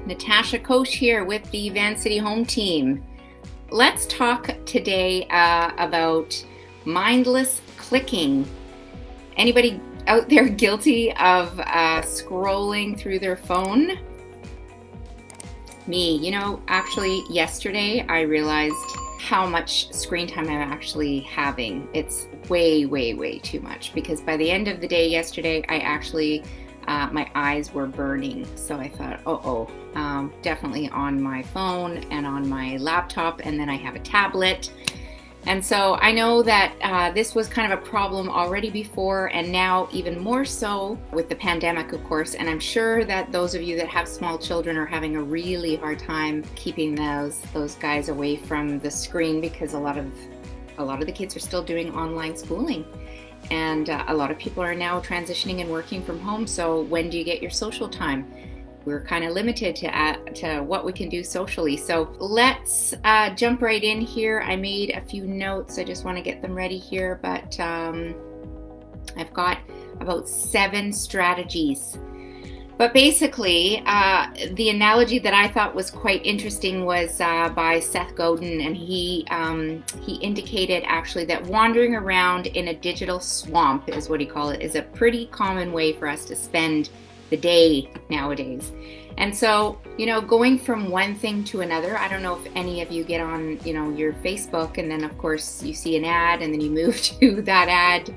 Natasha, Koch here with the Van City Home Team. Let's talk today about mindless clicking. Anybody out there guilty of scrolling through their phone? Me. Actually yesterday I realized how much screen time I'm actually having. It's way, way, way too much, because by the end of the day yesterday, I actually my eyes were burning. So I thought, definitely on my phone and on my laptop, and then I have a tablet. And so I know that this was kind of a problem already before, and now even more so with the pandemic, of course. And I'm sure that those of you that have small children are having a really hard time keeping those guys away from the screen, because a lot of the kids are still doing online schooling. And a lot of people are now transitioning and working from home. So when do you get your social time? We're kind of limited to what we can do socially. So let's jump right in here. I made a few notes. I just want to get them ready here. But I've got about 7 strategies. But basically, the analogy that I thought was quite interesting was by Seth Godin, and he indicated actually that wandering around in a digital swamp, is what he called it, is a pretty common way for us to spend the day nowadays. And so, going from one thing to another, I don't know if any of you get on, your Facebook, and then of course you see an ad and then you move to that ad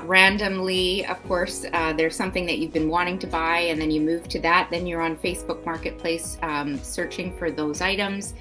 randomly. Of course, there's something that you've been wanting to buy, and then you move to that. Then you're on Facebook Marketplace searching for those items.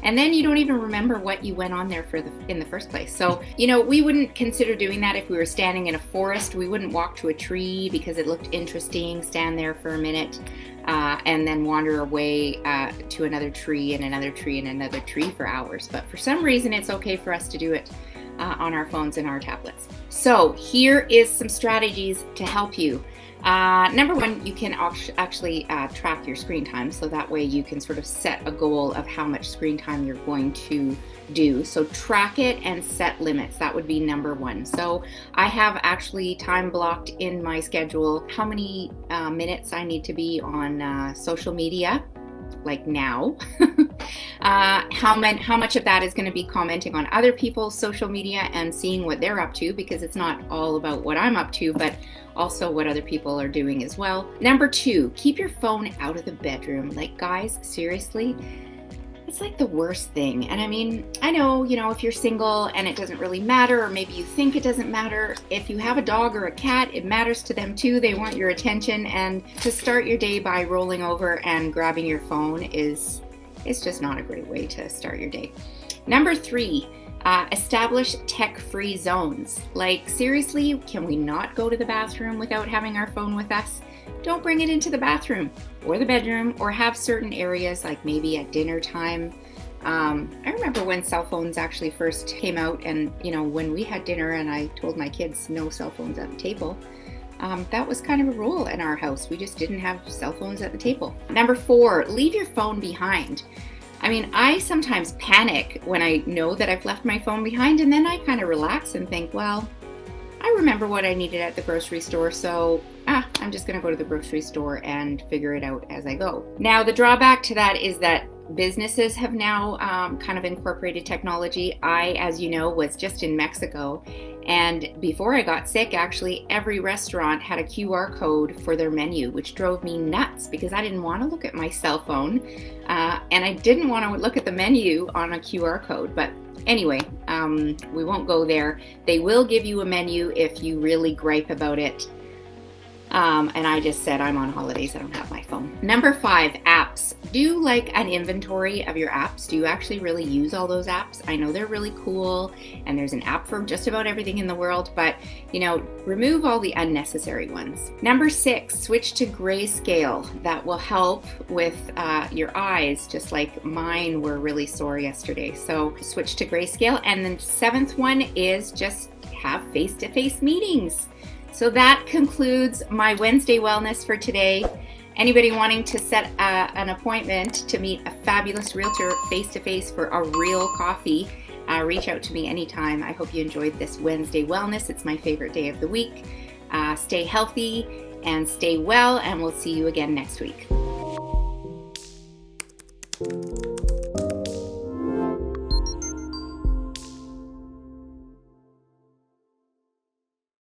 And then you don't even remember what you went on there in the first place. So, we wouldn't consider doing that if we were standing in a forest. We wouldn't walk to a tree because it looked interesting, stand there for a minute, and then wander away to another tree and another tree and another tree for hours. But for some reason, it's okay for us to do it on our phones and our tablets. So here is some strategies to help you. Number 1, you can actually track your screen time, so that way you can sort of set a goal of how much screen time you're going to do. So track it and set limits. That would be number 1. So I have actually time blocked in my schedule how many minutes I need to be on social media, like now. How much of that is going to be commenting on other people's social media and seeing what they're up to, because it's not all about what I'm up to, but also what other people are doing as well. Number 2, keep your phone out of the bedroom. Like, guys, seriously, it's like the worst thing. And I mean, I know, if you're single and it doesn't really matter, or maybe you think it doesn't matter. If you have a dog or a cat, it matters to them too. They want your attention. And to start your day by rolling over and grabbing your phone it's just not a great way to start your day. Number 3, establish tech-free zones. Like, seriously, can we not go to the bathroom without having our phone with us? Don't bring it into the bathroom or the bedroom, or have certain areas, like maybe at dinner time. I remember when cell phones actually first came out, and when we had dinner and I told my kids no cell phones at the table. That was kind of a rule in our house. We just didn't have cell phones at the table. Number 4, leave your phone behind. I mean, I sometimes panic when I know that I've left my phone behind, and then I kind of relax and think, well, I remember what I needed at the grocery store, so I'm just going to go to the grocery store and figure it out as I go. Now, the drawback to that is that businesses have now kind of incorporated technology. I, as you know, was just in Mexico, and before I got sick, actually, every restaurant had a QR code for their menu, which drove me nuts because I didn't want to look at my cell phone, and I didn't want to look at the menu on a QR code. But anyway, we won't go there. They will give you a menu if you really gripe about it. And I just said, I'm on holidays, I don't have my phone. Number 5, apps. Do like an inventory of your apps. Do you actually really use all those apps? I know they're really cool, and there's an app for just about everything in the world, but remove all the unnecessary ones. Number 6, switch to grayscale. That will help with your eyes, just like mine were really sore yesterday. So switch to grayscale. And then 7th one is just have face-to-face meetings. So that concludes my Wednesday Wellness for today. Anybody wanting to set an appointment to meet a fabulous realtor face-to-face for a real coffee, reach out to me anytime. I hope you enjoyed this Wednesday Wellness. It's my favorite day of the week. Stay healthy and stay well, and we'll see you again next week.